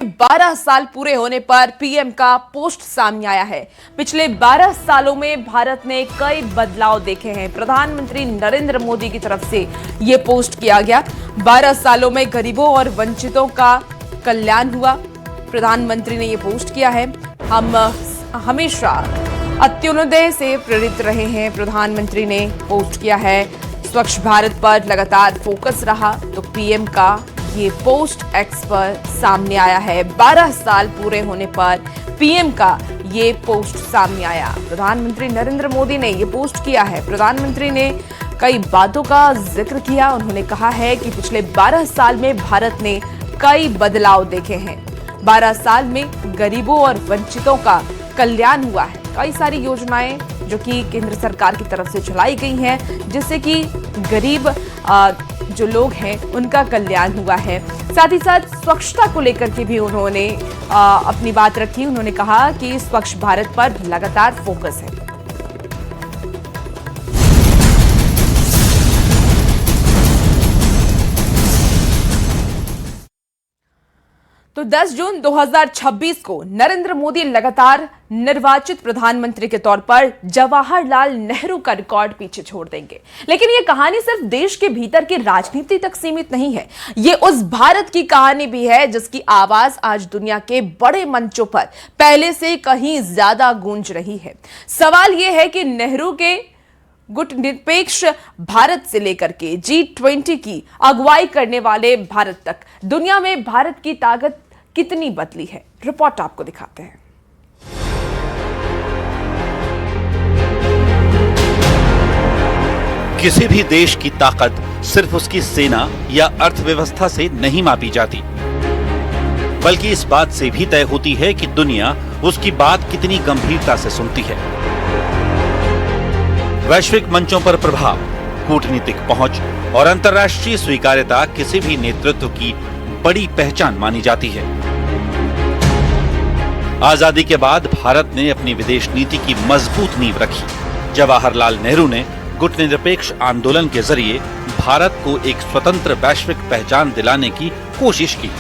12 साल पूरे होने पर पीएम का पोस्ट सामने आया है। पिछले 12 सालों में भारत ने कई बदलाव देखे हैं। प्रधानमंत्री नरेंद्र मोदी की तरफ से यह पोस्ट किया गया। 12 सालों में गरीबों और वंचितों का कल्याण हुआ। प्रधानमंत्री ने यह पोस्ट किया है। हम हमेशा अंत्योदय से प्रेरित रहे हैं, प्रधानमंत्री ने पोस्ट किया है। स्वच्छ भारत पर लगातार फोकस रहा, तो पीएम का ये पोस्ट एक्स पर सामने आया है। 12 साल पूरे होने पर पीएम का ये पोस्ट सामने आया। प्रधानमंत्री नरेंद्र मोदी ने ये पोस्ट किया है। प्रधानमंत्री ने कई बातों का जिक्र किया। उन्होंने कहा है कि पिछले 12 साल में भारत ने कई बदलाव देखे हैं। 12 साल में गरीबों और वंचितों का कल्याण हुआ है। कई सारी योजनाएं जो कि केंद्र सरकार की तरफ से चलाई गई हैं, जिससे कि गरीब जो लोग हैं उनका कल्याण हुआ है। साथ ही साथ स्वच्छता को लेकर के भी उन्होंने अपनी बात रखी। उन्होंने कहा कि स्वच्छ भारत पर लगातार फोकस है। तो 10 जून 2026 को नरेंद्र मोदी लगातार निर्वाचित प्रधानमंत्री के तौर पर जवाहरलाल नेहरू का रिकॉर्ड पीछे छोड़ देंगे। लेकिन यह कहानी सिर्फ देश के भीतर की राजनीति तक सीमित नहीं है। ये उस भारत की कहानी भी है जिसकी आवाज आज दुनिया के बड़े मंचों पर पहले से कहीं ज्यादा गूंज रही है। सवाल यह है कि नेहरू के गुटनिरपेक्ष भारत से लेकर के G20 की अगुवाई करने वाले भारत तक दुनिया में भारत की ताकत कितनी बदली है। रिपोर्ट आपको दिखाते हैं। किसी भी देश की ताकत सिर्फ उसकी सेना या अर्थव्यवस्था से नहीं मापी जाती, बल्कि इस बात से भी तय होती है कि दुनिया उसकी बात कितनी गंभीरता से सुनती है। वैश्विक मंचों पर प्रभाव, कूटनीतिक पहुंच और अंतर्राष्ट्रीय स्वीकार्यता किसी भी नेतृत्व की बड़ी पहचान मानी जाती है। आजादी के बाद भारत ने अपनी विदेश नीति की मजबूत नींव रखी। जवाहरलाल नेहरू ने गुटनिरपेक्ष आंदोलन के जरिए भारत को एक स्वतंत्र वैश्विक पहचान दिलाने की कोशिश की।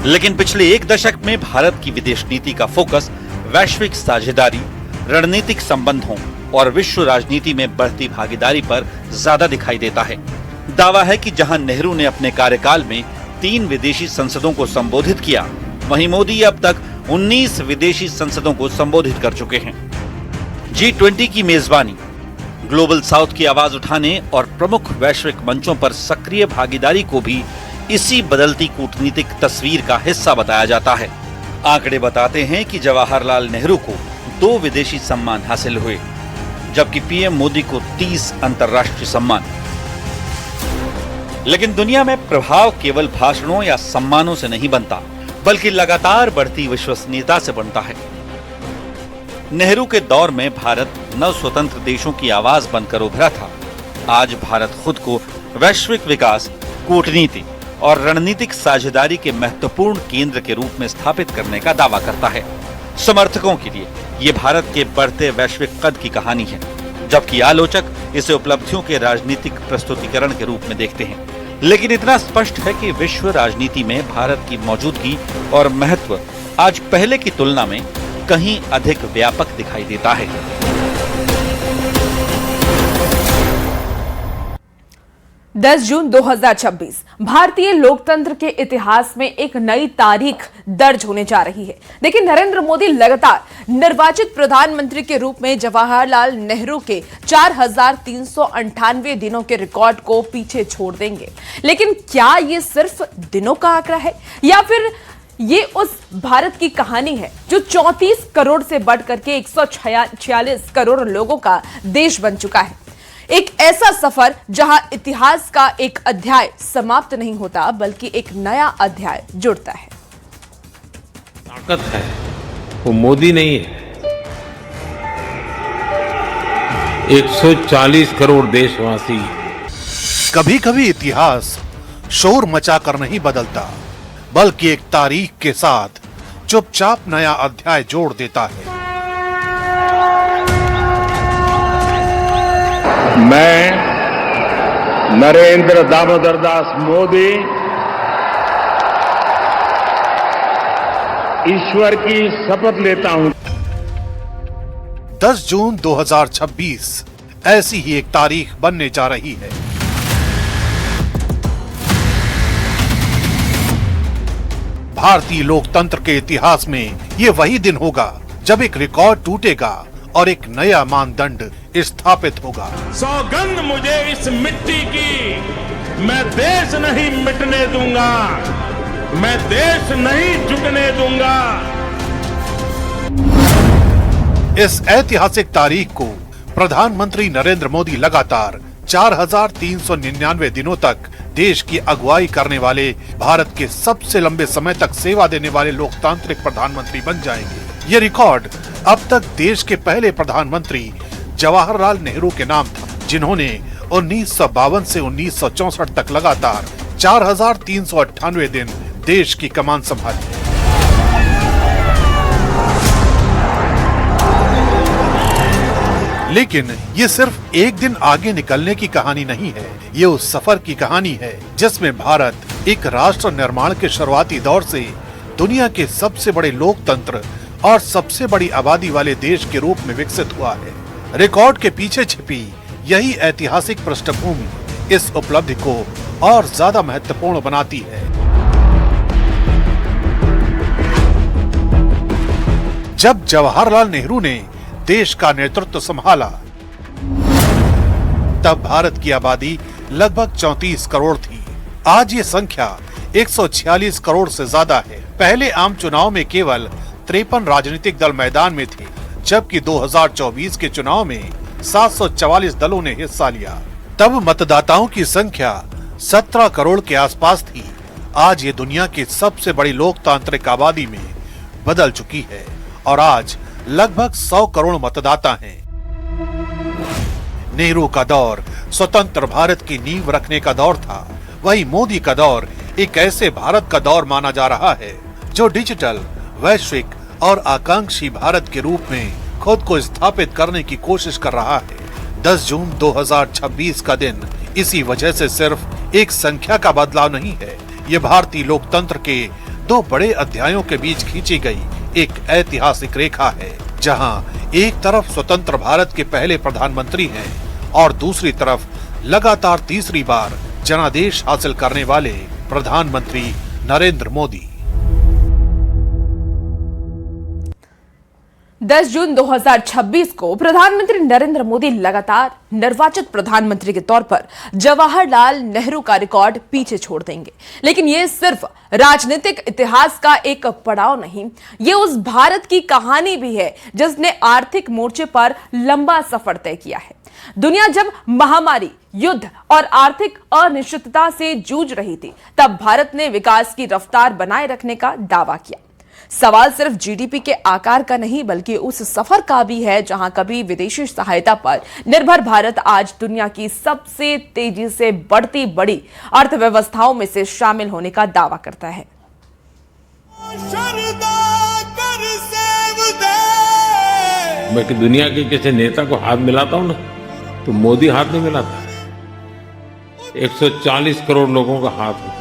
लेकिन पिछले एक दशक में भारत की विदेश नीति का फोकस वैश्विक साझेदारी, रणनीतिक संबंधों और विश्व राजनीति में बढ़ती भागीदारी पर ज्यादा दिखाई देता है। दावा है कि जहां नेहरू ने अपने कार्यकाल में 3 विदेशी संसदों को संबोधित किया, वहीं मोदी अब तक 19 विदेशी संसदों को संबोधित कर चुके हैं। G20 की मेजबानी, ग्लोबल साउथ की आवाज उठाने और प्रमुख वैश्विक मंचों पर सक्रिय भागीदारी को भी इसी बदलती कूटनीतिक तस्वीर का हिस्सा बताया जाता है। आंकड़े बताते हैं कि जवाहरलाल नेहरू को 2 विदेशी सम्मान हासिल हुए, जबकि पीएम मोदी को 30 अंतर्राष्ट्रीय सम्मान। लेकिन दुनिया में प्रभाव केवल भाषणों या सम्मानों से नहीं बनता, बल्कि लगातार बढ़ती विश्वसनीयता से बनता है। नेहरू के दौर में भारत नव स्वतंत्र देशों की आवाज बनकर उभरा था। आज भारत खुद को वैश्विक विकास, कूटनीति और रणनीतिक साझेदारी के महत्वपूर्ण केंद्र के रूप में स्थापित करने का दावा करता है। समर्थकों के लिए ये भारत के बढ़ते वैश्विक कद की कहानी है, जबकि आलोचक इसे उपलब्धियों के राजनीतिक प्रस्तुतिकरण के रूप में देखते हैं। लेकिन इतना स्पष्ट है कि विश्व राजनीति में भारत की मौजूदगी और महत्व आज पहले की तुलना में कहीं अधिक व्यापक दिखाई देता है। 10 जून 2026 भारतीय लोकतंत्र के इतिहास में एक नई तारीख दर्ज होने जा रही है। देखिए, नरेंद्र मोदी लगातार निर्वाचित प्रधानमंत्री के रूप में जवाहरलाल नेहरू के 4,398 दिनों के रिकॉर्ड को पीछे छोड़ देंगे। लेकिन क्या ये सिर्फ दिनों का आंकड़ा है या फिर ये उस भारत की कहानी है जो 34 करोड़ से बढ़कर के 146 करोड़ लोगों का देश बन चुका है? एक ऐसा सफर जहां इतिहास का एक अध्याय समाप्त नहीं होता, बल्कि एक नया अध्याय जुड़ता है। ताकत है वो मोदी नहीं है। 140 करोड़ देशवासी। कभी कभी इतिहास शोर मचाकर नहीं बदलता, बल्कि एक तारीख के साथ चुपचाप नया अध्याय जोड़ देता है। मैं नरेंद्र दामोदर दास मोदी ईश्वर की शपथ लेता हूं। 10 जून 2026 ऐसी ही एक तारीख बनने जा रही है। भारतीय लोकतंत्र के इतिहास में ये वही दिन होगा जब एक रिकॉर्ड टूटेगा और एक नया मानदंड स्थापित होगा। सौगंध मुझे इस मिट्टी की, मैं देश नहीं मिटने दूंगा, मैं देश नहीं झुकने दूंगा। इस ऐतिहासिक तारीख को प्रधानमंत्री नरेंद्र मोदी लगातार 4,399 दिनों तक देश की अगुवाई करने वाले भारत के सबसे लंबे समय तक सेवा देने वाले लोकतांत्रिक प्रधानमंत्री बन जाएंगे। ये रिकॉर्ड अब तक देश के पहले प्रधानमंत्री जवाहरलाल नेहरू के नाम था, जिन्होंने 1952 से 1964 तक लगातार 4,398 दिन देश की कमान संभाली। लेकिन ये सिर्फ एक दिन आगे निकलने की कहानी नहीं है, ये उस सफर की कहानी है जिसमें भारत एक राष्ट्र निर्माण के शुरुआती दौर से दुनिया के सबसे बड़े लोकतंत्र और सबसे बड़ी आबादी वाले देश के रूप में विकसित हुआ है। रिकॉर्ड के पीछे छिपी यही ऐतिहासिक पृष्ठभूमि इस उपलब्धि को और ज्यादा महत्वपूर्ण बनाती है। जब जवाहरलाल नेहरू ने देश का नेतृत्व संभाला, तब भारत की आबादी लगभग 34 करोड़ थी। आज ये संख्या 146 करोड़ से ज्यादा है। पहले आम चुनाव में केवल 53 राजनीतिक दल मैदान में थे, जबकि 2024 के चुनाव में 744 दलों ने हिस्सा लिया। तब मतदाताओं की संख्या 17 करोड़ के आसपास थी। आज ये दुनिया की सबसे बड़ी लोकतांत्रिक आबादी में बदल चुकी है और आज लगभग 100 करोड़ मतदाता हैं। नेहरू का दौर स्वतंत्र भारत की नींव रखने का दौर था, वही मोदी का दौर एक ऐसे भारत का दौर माना जा रहा है जो डिजिटल, वैश्विक और आकांक्षी भारत के रूप में खुद को स्थापित करने की कोशिश कर रहा है। 10 जून 2026 का दिन इसी वजह से सिर्फ एक संख्या का बदलाव नहीं है, ये भारतीय लोकतंत्र के दो बड़े अध्यायों के बीच खींची गई एक ऐतिहासिक रेखा है, जहां एक तरफ स्वतंत्र भारत के पहले प्रधानमंत्री हैं और दूसरी तरफ लगातार तीसरी बार जनादेश हासिल करने वाले प्रधानमंत्री नरेंद्र मोदी। 10 जून 2026 को प्रधानमंत्री नरेंद्र मोदी लगातार निर्वाचित प्रधानमंत्री के तौर पर जवाहरलाल नेहरू का रिकॉर्ड पीछे छोड़ देंगे। लेकिन ये सिर्फ राजनीतिक इतिहास का एक पड़ाव नहीं, ये उस भारत की कहानी भी है जिसने आर्थिक मोर्चे पर लंबा सफर तय किया है। दुनिया जब महामारी, युद्ध और आर्थिक अनिश्चितता से जूझ रही थी, तब भारत ने विकास की रफ्तार बनाए रखने का दावा किया। सवाल सिर्फ जीडीपी के आकार का नहीं, बल्कि उस सफर का भी है जहां कभी विदेशी सहायता पर निर्भर भारत आज दुनिया की सबसे तेजी से बढ़ती बड़ी अर्थव्यवस्थाओं में से शामिल होने का दावा करता है। मैं कि दुनिया के किसी नेता को हाथ मिलाता हूं ना, तो मोदी हाथ नहीं मिलाता। 140 करोड़ लोगों का हाथ होता है।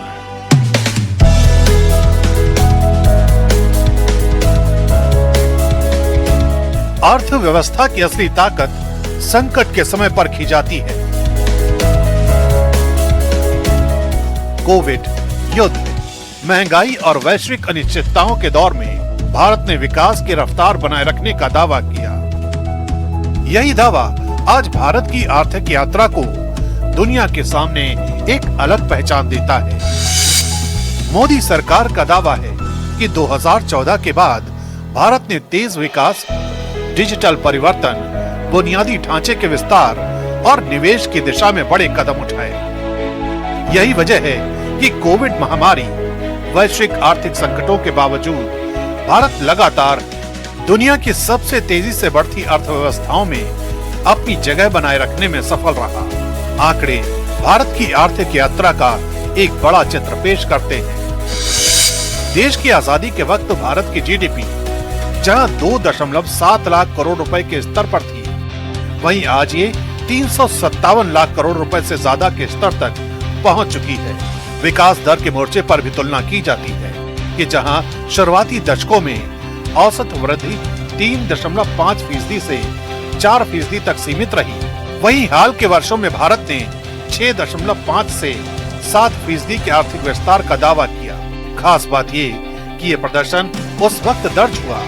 अर्थव्यवस्था की असली ताकत संकट के समय पर खी जाती है। कोविड, युद्ध, महंगाई और वैश्विक अनिश्चितताओं के दौर में भारत ने विकास की रफ्तार बनाए रखने का दावा किया। यही दावा आज भारत की आर्थिक यात्रा को दुनिया के सामने एक अलग पहचान देता है। मोदी सरकार का दावा है कि 2014 के बाद भारत ने तेज विकास, डिजिटल परिवर्तन, बुनियादी ढांचे के विस्तार और निवेश की दिशा में बड़े कदम उठाए। यही वजह है कि कोविड महामारी, वैश्विक आर्थिक संकटों के बावजूद भारत लगातार दुनिया की सबसे तेजी से बढ़ती अर्थव्यवस्थाओं में अपनी जगह बनाए रखने में सफल रहा। आंकड़े भारत की आर्थिक यात्रा का एक बड़ा चित्र पेश करते हैं। देश की आजादी के वक्त भारत की जीडीपी जहां 2.7 लाख करोड़ रुपए के स्तर पर थी, वहीं आज ये 357 लाख करोड़ रुपए से ज्यादा के स्तर तक पहुंच चुकी है। विकास दर के मोर्चे पर भी तुलना की जाती है कि जहां शुरुआती दशकों में औसत वृद्धि 3.5% से 4% तक सीमित रही, वहीं हाल के वर्षों में भारत ने 6.5 से 7% के आर्थिक विस्तार का दावा किया। खास बात ये कि ये प्रदर्शन उस वक्त दर्ज हुआ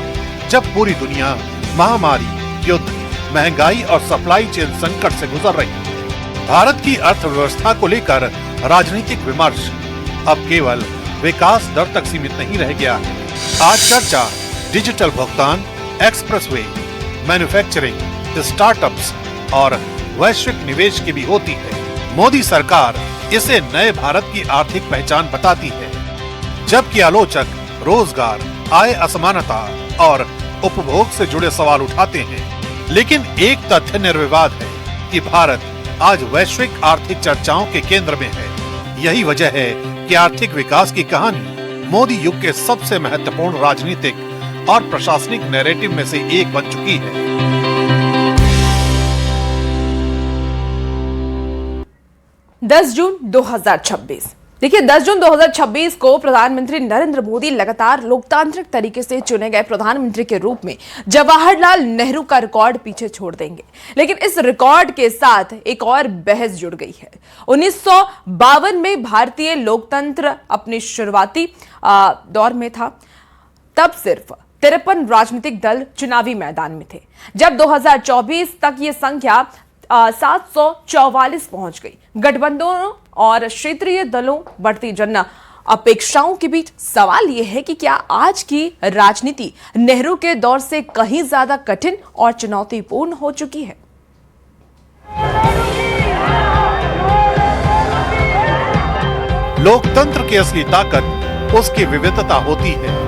जब पूरी दुनिया महामारी, युद्ध, महंगाई और सप्लाई चेन संकट से गुजर रही। भारत की अर्थव्यवस्था को लेकर राजनीतिक विमर्श अब केवल विकास दर तक सीमित नहीं रह गया है। आज चर्चा डिजिटल भुगतान, एक्सप्रेसवे, मैन्युफैक्चरिंग, स्टार्टअप्स और वैश्विक निवेश की भी होती है। मोदी सरकार इसे नए भारत की आर्थिक पहचान बताती है, जबकि आलोचक रोजगार, आय असमानता और उपभोग से जुड़े सवाल उठाते हैं। लेकिन एक तथ्य निर्विवाद है कि भारत आज वैश्विक आर्थिक चर्चाओं के केंद्र में है। यही वजह है कि आर्थिक विकास की कहानी मोदी युग के सबसे महत्वपूर्ण राजनीतिक और प्रशासनिक नैरेटिव में से एक बन चुकी है। 10 जून 2026। देखिए, 10 जून 2026 को प्रधानमंत्री नरेंद्र मोदी लगातार लोकतांत्रिक तरीके से चुने गए प्रधानमंत्री के रूप में जवाहरलाल नेहरू का रिकॉर्ड पीछे छोड़ देंगे। लेकिन इस रिकॉर्ड के साथ एक और बहस जुड़ गई है। 1952 में भारतीय लोकतंत्र अपने शुरुआती दौर में था। तब सिर्फ 53 राजनीतिक दल चुनावी मैदान में थे। जब 2024 तक ये संख्या 744 पहुंच गई। गठबंधनों और क्षेत्रीय दलों बढ़ती जन अपेक्षाओं के बीच सवाल यह है कि क्या आज की राजनीति नेहरू के दौर से कहीं ज्यादा कठिन और चुनौतीपूर्ण हो चुकी है? लोकतंत्र की असली ताकत उसकी विविधता होती है।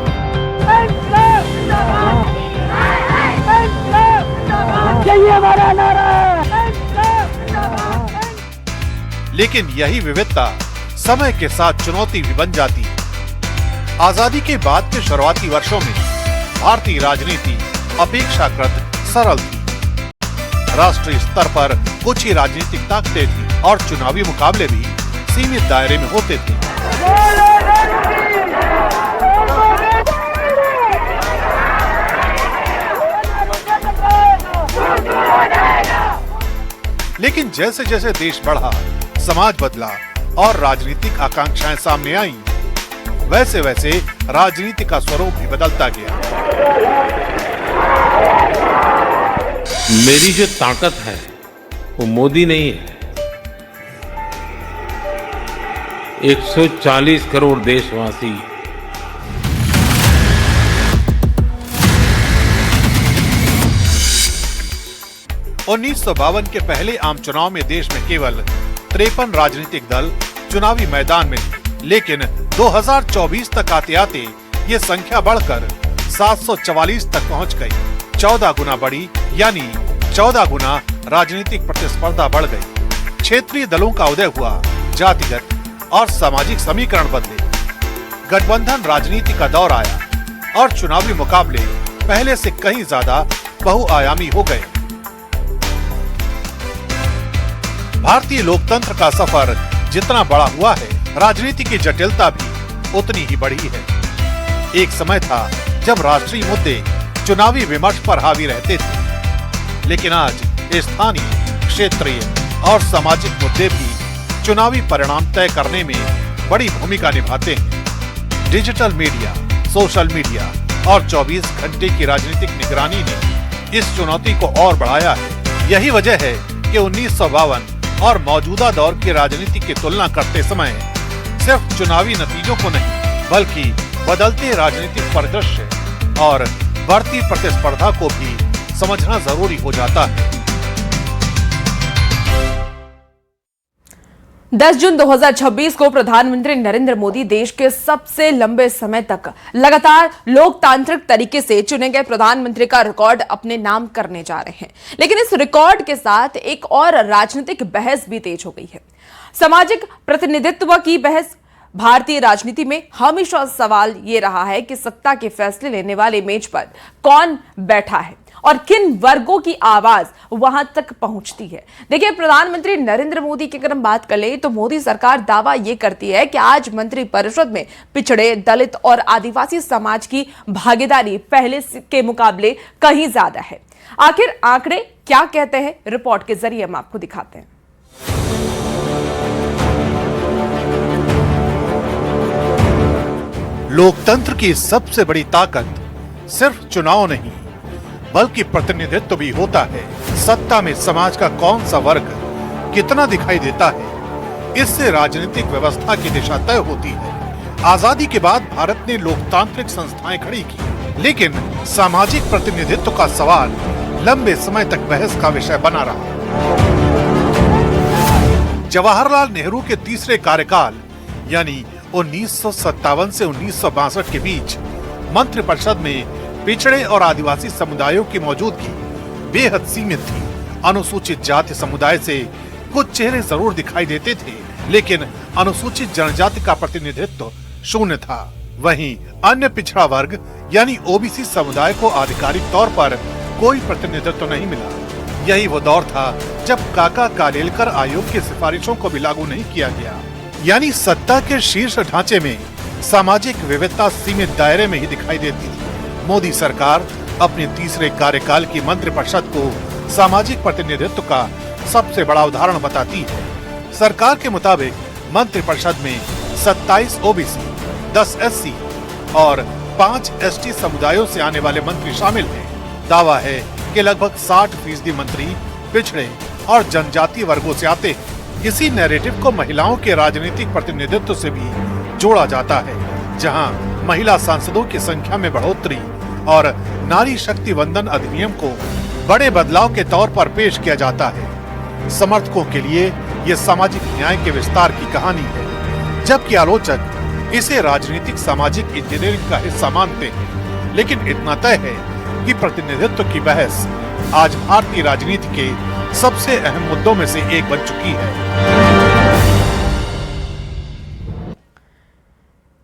लेकिन यही विविधता समय के साथ चुनौती भी बन जाती है। आजादी के बाद के शुरुआती वर्षों में भारतीय राजनीति अपेक्षाकृत सरल थी। राष्ट्रीय स्तर पर कुछ ही राजनीतिक ताकतें थी और चुनावी मुकाबले भी सीमित दायरे में होते थे। लेकिन जैसे जैसे देश बढ़ा, समाज बदला और राजनीतिक आकांक्षाएं सामने आईं, वैसे वैसे राजनीति का स्वरूप भी बदलता गया। मेरी जो ताकत है वो मोदी नहीं है, 140 करोड़ देशवासी। उन्नीस के पहले आम चुनाव में देश में केवल 53 राजनीतिक दल चुनावी मैदान में थे। लेकिन 2024 तक आते आते ये संख्या बढ़कर 744 तक पहुंच गई। 14 गुना बढ़ी, यानी 14 गुना राजनीतिक प्रतिस्पर्धा बढ़ गई। क्षेत्रीय दलों का उदय हुआ, जातिगत और सामाजिक समीकरण बदले। गठबंधन राजनीति का दौर आया और चुनावी मुकाबले पहले से कहीं ज्यादा बहुआयामी हो गए। भारतीय लोकतंत्र का सफर जितना बड़ा हुआ है, राजनीति की जटिलता भी उतनी ही बढ़ी है। एक समय था जब राष्ट्रीय मुद्दे चुनावी विमर्श पर हावी रहते थे, लेकिन आज स्थानीय, क्षेत्रीय और सामाजिक मुद्दे भी चुनावी परिणाम तय करने में बड़ी भूमिका निभाते हैं। डिजिटल मीडिया, सोशल मीडिया और 24 घंटे की राजनीतिक निगरानी ने इस चुनौती को और बढ़ाया है। यही वजह है कि 1952 और मौजूदा दौर की राजनीति की तुलना करते समय सिर्फ चुनावी नतीजों को नहीं, बल्कि बदलते राजनीतिक परिदृश्य और बढ़ती प्रतिस्पर्धा को भी समझना जरूरी हो जाता है। 10 जून 2026 को प्रधानमंत्री नरेंद्र मोदी देश के सबसे लंबे समय तक लगातार लोकतांत्रिक तरीके से चुने गए प्रधानमंत्री का रिकॉर्ड अपने नाम करने जा रहे हैं। लेकिन इस रिकॉर्ड के साथ एक और राजनीतिक बहस भी तेज हो गई है। सामाजिक प्रतिनिधित्व की बहस। भारतीय राजनीति में हमेशा सवाल ये रहा है कि सत्ता के फैसले लेने वाले मेज पर कौन बैठा है और किन वर्गों की आवाज वहां तक पहुंचती है। देखिए, प्रधानमंत्री नरेंद्र मोदी की अगर हम बात कर लें तो मोदी सरकार दावा यह करती है कि आज मंत्रिपरिषद में पिछड़े, दलित और आदिवासी समाज की भागीदारी पहले के मुकाबले कहीं ज्यादा है। आखिर आंकड़े क्या कहते हैं, रिपोर्ट के जरिए हम आपको दिखाते हैं। लोकतंत्र की सबसे बड़ी ताकत सिर्फ चुनाव नहीं, बल्कि प्रतिनिधित्व भी होता है। सत्ता में समाज का कौन सा वर्ग कितना दिखाई देता है, इससे राजनीतिक व्यवस्था की दिशा तय होती है। आजादी के बाद भारत ने लोकतांत्रिक संस्थाएं खड़ी की, लेकिन सामाजिक प्रतिनिधित्व का सवाल लंबे समय तक बहस का विषय बना रहा। जवाहरलाल नेहरू के तीसरे कार्यकाल यानी 1957 से 1962 के बीच मंत्रिपरिषद में पिछड़े और आदिवासी समुदायों की मौजूदगी बेहद सीमित थी। अनुसूचित जाति समुदाय से कुछ चेहरे जरूर दिखाई देते थे, लेकिन अनुसूचित जनजाति का प्रतिनिधित्व शून्य था। वहीं अन्य पिछड़ा वर्ग यानी ओबीसी समुदाय को आधिकारिक तौर पर कोई प्रतिनिधित्व नहीं मिला। यही वो दौर था जब काका कालेलकर आयोग की सिफारिशों को भी लागू नहीं किया गया, यानी सत्ता के शीर्ष ढांचे में सामाजिक विविधता सीमित दायरे में ही दिखाई देती थी। मोदी सरकार अपने तीसरे कार्यकाल की मंत्रिपरिषद को सामाजिक प्रतिनिधित्व का सबसे बड़ा उदाहरण बताती है। सरकार के मुताबिक मंत्रिपरिषद में 27 ओबीसी, 10 एससी और 5 एसटी समुदायों से आने वाले मंत्री शामिल हैं। दावा है कि लगभग 60% मंत्री पिछड़े और जनजातीय वर्गों से आते हैं। इसी नैरेटिव को महिलाओं के राजनीतिक प्रतिनिधित्व से भी जोड़ा जाता है, जहां महिला सांसदों की संख्या में बढ़ोतरी और नारी शक्ति वंदन अधिनियम को बड़े बदलाव के तौर पर पेश किया जाता है। समर्थकों के लिए ये सामाजिक न्याय के विस्तार की कहानी है, जबकि आलोचक इसे राजनीतिक सामाजिक इंजीनियरिंग का हिस्सा मानते हैं। लेकिन इतना तय है कि प्रतिनिधित्व की बहस आज भारतीय राजनीति के सबसे अहम मुद्दों में से एक बन चुकी है।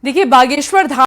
देखिए, बागेश्वर धाम